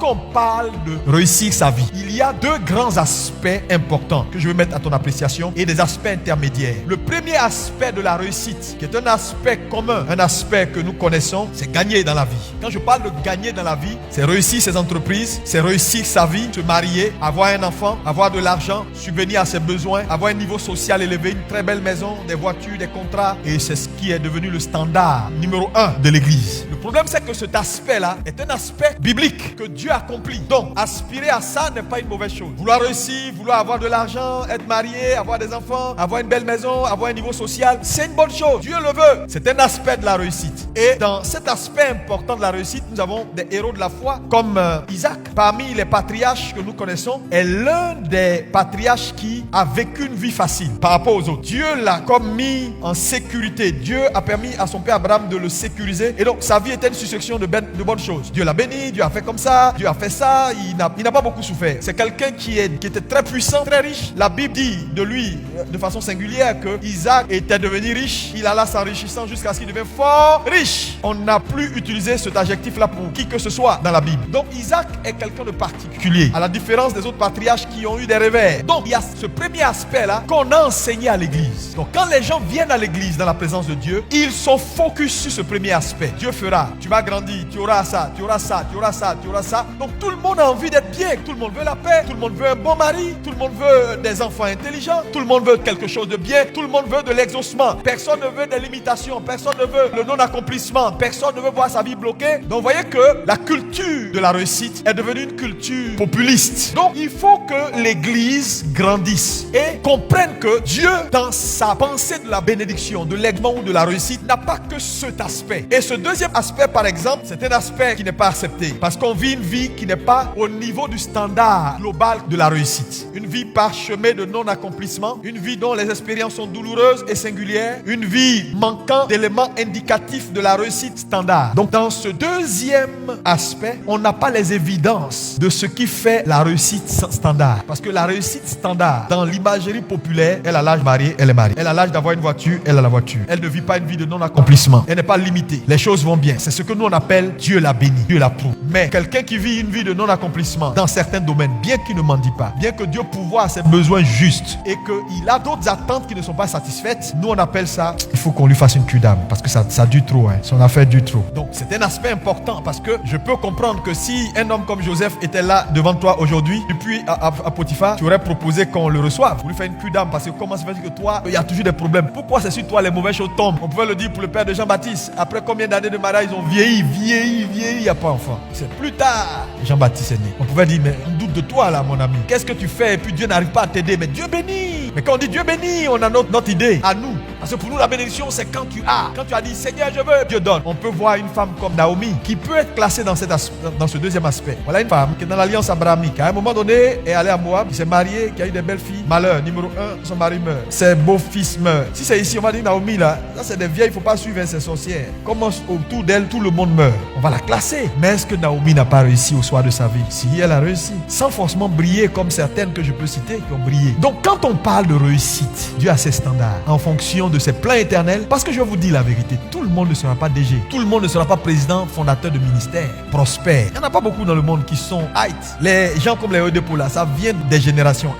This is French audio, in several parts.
on parle de réussir sa vie, il y a deux grands aspects importants que je veux mettre à ton appréciation et des aspects intermédiaires. Le premier aspect de la réussite, qui est un aspect commun, un aspect que nous connaissons, c'est gagner dans la vie. Quand je parle de gagner dans la vie, c'est réussir ses entreprises, c'est réussir sa vie, se marier, avoir un enfant, avoir de l'argent, subvenir à ses besoins, avoir un niveau social élevé, une très belle maison, des voitures, des contrats. Et c'est ce qui est devenu le standard numéro 1 de l'Église. Le problème, c'est que cet aspect-là est un aspect biblique que Dieu accomplit. Donc, aspirer à ça n'est pas une mauvaise chose. Vouloir réussir, vouloir avoir de l'argent, être marié, avoir des enfants, avoir une belle maison, avoir un niveau social, c'est une bonne chose. Dieu le veut. C'est un aspect de la réussite. Et dans cet aspect important de la réussite, nous avons des héros de la foi comme Isaac. Parmi les patriarches que nous connaissons, est l'un des patriarches qui a vécu une vie facile par rapport aux autres. Dieu l'a comme mis en sécurité. Dieu a permis à son père Abraham de le sécuriser. Et donc, sa vie était une succession de bonnes choses. Dieu l'a béni, Dieu a fait comme ça, Dieu a fait ça. Il n'a pas beaucoup souffert. C'est quelqu'un qui était très puissant, très riche. La Bible dit de lui, de façon singulière, que Isaac était devenu riche. Il alla s'enrichissant jusqu'à ce qu'il devienne fort riche. On n'a plus utilisé cet adjectif-là pour qui que ce soit dans la Bible. Donc, Isaac est quelqu'un de particulier, à la différence des autres patriarches qui ont eu des revers. Donc, il y a ce premier aspect-là qu'on a enseigné à l'église. Donc, quand les gens viennent à l'église dans la présence de Dieu, ils sont focus sur ce premier aspect. Dieu fera, tu vas grandir, tu auras ça, tu auras ça, tu auras ça, tu auras ça. Donc, tout le monde a envie d'être bien. Tout le monde veut la paix, tout le monde veut un bon mari, tout le monde veut des enfants intelligents, tout le monde veut quelque chose de bien, tout le monde veut de l'exaucement. Personne ne veut des limitations, personne ne veut le non-accomplissement, personne ne veut voir sa vie bloquée. Donc, vous voyez que la culture de la réussite est devenue une culture populiste. Donc, il faut que l'église grandisse et comprenne que Dieu, dans sa pensée de la bénédiction, de l'aidement ou de la réussite, n'a pas que cet aspect. Et ce deuxième aspect, par exemple, c'est un aspect qui n'est pas accepté. Parce qu'on vit une vie qui n'est pas au niveau du standard global de la réussite. Une vie parsemée de non-accomplissement. Une vie dont les expériences sont douloureuses et singulières. Une vie manquant d'éléments indicatifs de la réussite standard. Donc, dans ce deuxième aspect, on n'a pas les évidences de ce qui fait la réussite standard. Parce que la réussite standard, dans l'imagerie populaire, elle a l'âge marié, elle est mariée. Elle a l'âge d'avoir une voiture, elle a la voiture. Elle ne vit pas une vie de non-accomplissement. Elle n'est pas limitée. Les choses vont bien. C'est ce que nous on appelle Dieu l'a béni, Dieu l'approuve. Mais quelqu'un qui vit une vie de non-accomplissement dans certains domaines, bien qu'il ne mendie pas, bien que Dieu pourvoie à ses besoins justes et qu'il a d'autres attentes qui ne sont pas satisfaites, nous on appelle ça, il faut qu'on lui fasse une cure d'âme parce que ça dure trop, hein. Son affaire dure trop. Donc c'est un aspect important parce que je peux comprendre que si un homme comme Joseph était là devant toi aujourd'hui, depuis à Potiphar, tu aurais proposé qu'on le reçoive, pour lui faire une cure d'âme parce que comment se fait que toi, il y a toujours des problèmes. Pourquoi c'est sur toi les mauvaises choses tombent? On pouvait le dire pour le père de Jean-Baptiste. Après combien d'années de mariage, ils ont vieilli, il n'y a pas enfant. C'est plus tard, Jean-Baptiste est né. On pouvait dire, mais on doute de toi là, mon ami. Qu'est-ce que tu fais? Et puis Dieu n'arrive pas à t'aider. Mais Dieu bénit. Mais quand on dit Dieu bénit, on a notre idée à nous. Parce que pour nous, la bénédiction, c'est quand tu as dit, Seigneur, je veux, Dieu donne. On peut voir une femme comme Naomi qui peut être classée dans ce deuxième aspect. Voilà une femme qui est dans l'alliance abrahamique. À un moment donné, elle est allée à Moab, qui s'est mariée, qui a eu des belles filles. Malheur, numéro 1, son mari meurt. Ses beaux-fils meurent. Si c'est ici, on va dire Naomi là, ça c'est des vieilles, il ne faut pas suivre ces sorcières. Comment autour d'elle, tout le monde meurt. On va la classer. Mais est-ce que Naomi n'a pas réussi au soir de sa vie? Si, elle a réussi. Sans forcément briller comme certaines que je peux citer qui ont brillé. Donc quand on parle de réussite, Dieu a ses standards en fonction de ses plans éternels. Parce que je vais vous dire la vérité, tout le monde ne sera pas DG. Tout le monde ne sera pas président, fondateur de ministère, prospère. Il n'y en a pas beaucoup dans le monde qui sont height. Les gens comme les Odepo là, ça vient des générations.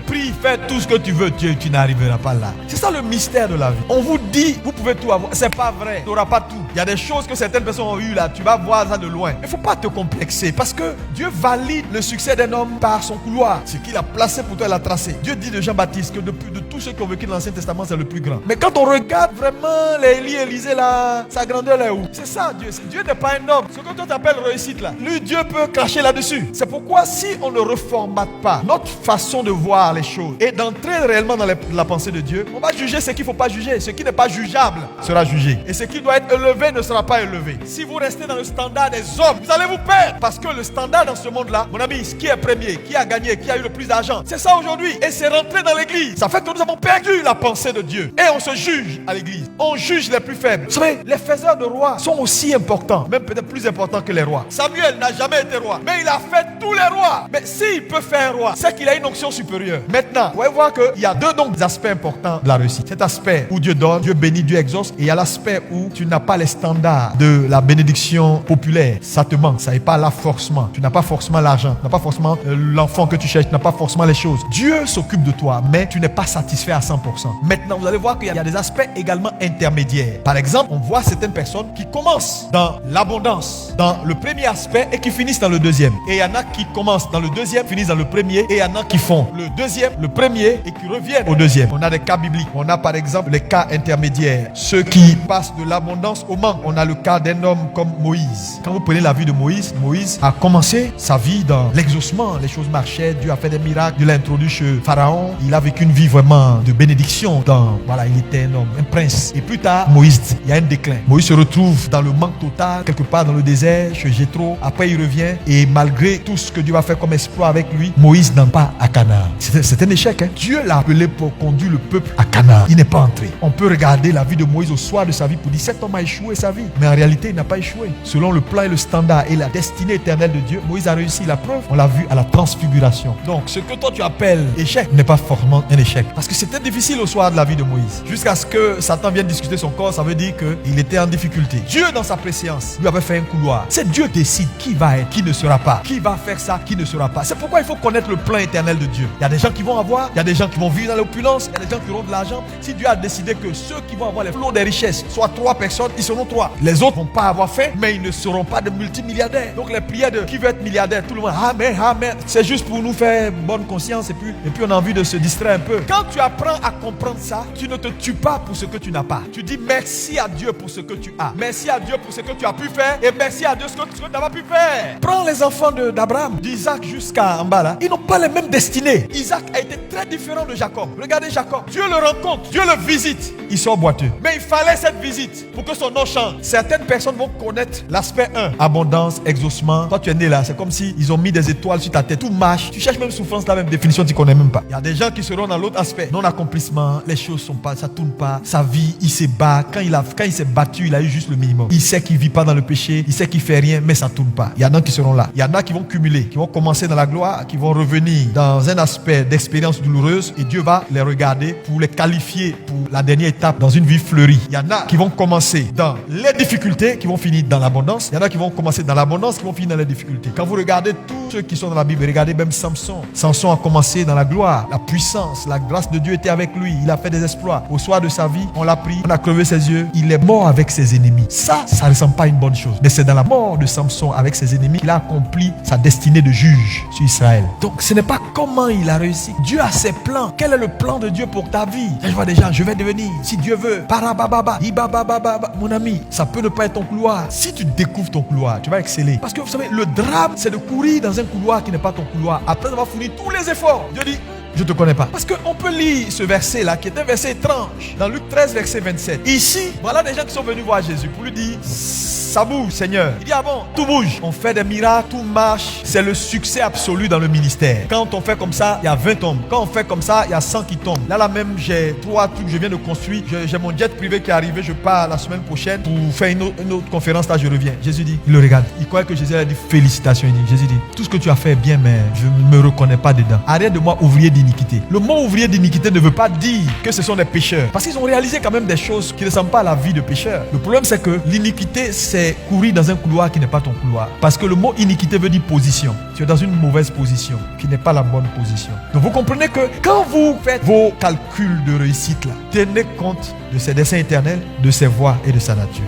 Prie, fais tout ce que tu veux, tu n'arriveras pas là. C'est ça le mystère de la vie. On vous dit, vous pouvez tout avoir. C'est pas vrai. Tu n'auras pas tout. Il y a des choses que certaines personnes ont eues là. Tu vas voir ça de loin. Il ne faut pas te complexer parce que Dieu valide le succès d'un homme par son couloir. Ce qu'il a placé pour toi, il a tracé. Dieu dit de Jean-Baptiste que de tous ceux qui ont vécu dans l'Ancien Testament, c'est le plus grand. Mais quand on regarde vraiment les Élie, Élisée là, sa grandeur est où? C'est ça Dieu. Dieu n'est pas un homme. Ce que toi t'appelles réussite là, lui Dieu peut cracher là-dessus. C'est pourquoi si on ne reformate pas notre façon de voir les choses et d'entrer réellement dans la pensée de Dieu, on va juger ce qu'il ne faut pas juger. Ce qui n'est pas jugeable sera jugé. Et ce qui doit être élevé ne sera pas élevé. Si vous restez dans le standard des hommes, vous allez vous perdre. Parce que le standard dans ce monde-là, mon ami, qui est premier, qui a gagné, qui a eu le plus d'argent, c'est ça aujourd'hui. Et c'est rentré dans l'église. Ça fait que nous avons avons perdu la pensée de Dieu. Et on se juge à l'église. On juge les plus faibles. Vous savez, les faiseurs de rois sont aussi importants, même peut-être plus importants que les rois. Samuel n'a jamais été roi, mais il a fait tous les rois. Mais s'il peut faire roi, c'est qu'il a une onction supérieure. Maintenant, vous allez voir qu'il y a deux aspects importants de la réussite. Cet aspect où Dieu donne, Dieu bénit, Dieu exauce. Et il y a l'aspect où tu n'as pas les standards de la bénédiction populaire. Ça te manque, ça n'est pas là forcément. Tu n'as pas forcément l'argent, tu n'as pas forcément l'enfant que tu cherches, tu n'as pas forcément les choses. Dieu s'occupe de toi, mais tu n'es pas satisfait à 100%. Maintenant, vous allez voir qu'il y a des aspects également intermédiaires. Par exemple, on voit certaines personnes qui commencent dans l'abondance, dans le premier aspect, et qui finissent dans le deuxième. Et il y en a qui commencent dans le deuxième, finissent dans le premier, et il y en a qui font le deuxième, le premier, et qui reviennent au deuxième. On a des cas bibliques. On a par exemple les cas intermédiaires, ceux qui passent de l'abondance au manque. On a le cas d'un homme comme Moïse. Quand vous prenez la vie de Moïse, Moïse a commencé sa vie dans l'exaucement. Les choses marchaient, Dieu a fait des miracles, Dieu l'a introduit chez Pharaon. Il a vécu une vie vraiment de bénédiction. Voilà, il était un homme, un prince. Et plus tard, Moïse, il y a un déclin. Moïse se retrouve dans le manque total, quelque part dans le désert, chez Jéthro. Après, il revient et malgré tout ce que Dieu va faire comme exploit avec lui, Moïse n'entre pas à Canaan. C'est un échec. Dieu l'a appelé pour conduire le peuple à Canaan. Il n'est pas entré. On peut regarder la vie de Moïse au soir de sa vie pour dire cet homme a échoué sa vie. Mais en réalité, il n'a pas échoué. Selon le plan et le standard et la destinée éternelle de Dieu, Moïse a réussi. La preuve, on l'a vu à la transfiguration. Donc, ce que toi tu appelles échec n'est pas forcément un échec. Parce que c'était difficile au soir de la vie de Moïse. Jusqu'à ce que Satan vienne discuter son corps, ça veut dire qu'il était en difficulté. Dieu, dans sa préscience, lui avait fait un couloir. C'est Dieu qui décide qui va être, qui ne sera pas. Qui va faire ça, qui ne sera pas. C'est pourquoi il faut connaître le plan éternel de Dieu. Il y a des gens qui vont avoir, il y a des gens qui vont vivre dans l'opulence, il y a des gens qui auront de l'argent. Si Dieu a décidé que ceux qui vont avoir les flots des richesses soient 3 personnes, ils seront 3. Les autres vont pas avoir faim, mais ils ne seront pas de multimilliardaires. Donc les prières de qui veut être milliardaire, tout le monde, amen, amen. C'est juste pour nous faire bonne conscience et puis on a envie de se distraire un peu. Quand tu apprends à comprendre ça, tu ne te tues pas pour ce que tu n'as pas. Tu dis merci à Dieu pour ce que tu as. Merci à Dieu pour ce que tu as pu faire et merci à Dieu pour ce que tu n'as pas pu faire. Prends les enfants d'Abraham, d'Isaac jusqu'à en bas là. Ils n'ont pas les mêmes destinées. Isaac a été très différent de Jacob. Regardez Jacob. Dieu le rencontre, Dieu le visite. Il sort boiteux. Mais il fallait cette visite pour que son nom change. Certaines personnes vont connaître l'aspect 1. Abondance, exaucement. Toi tu es né là, c'est comme si ils ont mis des étoiles sur ta tête. Tout marche. Tu cherches même souffrance, la même définition, tu connais même pas. Il y a des gens qui seront dans l'autre aspect. Non-accomplissement, les choses sont pas, ça tourne pas. Sa vie, il se bat. Quand il s'est battu, il a eu juste le minimum. Il sait qu'il vit pas dans le péché. Il sait qu'il fait rien, mais ça tourne pas. Il y en a qui seront là. Il y en a qui vont cumuler, qui vont commencer dans la gloire, qui vont revenir dans un aspect d'expérience douloureuse et Dieu va les regarder pour les qualifier pour la dernière étape dans une vie fleurie. Il y en a qui vont commencer dans les difficultés, qui vont finir dans l'abondance. Il y en a qui vont commencer dans l'abondance, qui vont finir dans les difficultés. Quand vous regardez tous ceux qui sont dans la Bible, regardez même Samson. Samson a commencé dans la gloire, la puissance, la grâce de Dieu était avec lui. Il a fait des exploits. Au soir de sa vie, on l'a pris, on a crevé ses yeux. Il est mort avec ses ennemis. Ça ne ressemble pas à une bonne chose. Mais c'est dans la mort de Samson avec ses ennemis qu'il a accompli sa destinée de juge sur Israël. Donc ce n'est pas comment il a réussi. Dieu a ses plans. Quel est le plan de Dieu pour ta vie? Je vois déjà, je vais devenir, si Dieu veut, parabababa, ibabababa. Mon ami, ça peut ne pas être ton couloir. Si tu découvres ton couloir, tu vas exceller. Parce que vous savez, le drame, c'est de courir dans un couloir qui n'est pas ton couloir. Après avoir fourni tous les efforts, Dieu dit, je ne te connais pas. Parce qu'on peut lire ce verset-là, qui est un verset étrange, dans Luc 13, verset 27. Ici, voilà des gens qui sont venus voir Jésus pour lui dire, ça bouge, Seigneur. Il dit, ah bon, tout bouge. On fait des miracles, tout marche. C'est le succès absolu dans le ministère. Quand on fait comme ça, il y a 20 tombes. Quand on fait comme ça, il y a 100 qui tombent. Là même, j'ai 3 trucs que je viens de construire. J'ai mon jet privé qui est arrivé. Je pars la semaine prochaine pour faire une autre conférence. Là, je reviens. Jésus dit, il le regarde. Il croit que Jésus a dit, félicitations. Jésus dit, tout ce que tu as fait est bien, mais je ne me reconnais pas dedans. Arrête de moi, ouvrier d'iniquité. Le mot ouvrier d'iniquité ne veut pas dire que ce sont des pécheurs. Parce qu'ils ont réalisé quand même des choses qui ne ressemblent pas à la vie de pécheurs. Le problème, c'est que l'iniquité, c'est courir dans un couloir qui n'est pas ton couloir. Parce que le mot iniquité veut dire position. Tu es dans une mauvaise position, qui n'est pas la bonne position. Donc vous comprenez que quand vous faites vos calculs de réussite là, tenez compte de ses desseins éternels, de ses voies et de sa nature.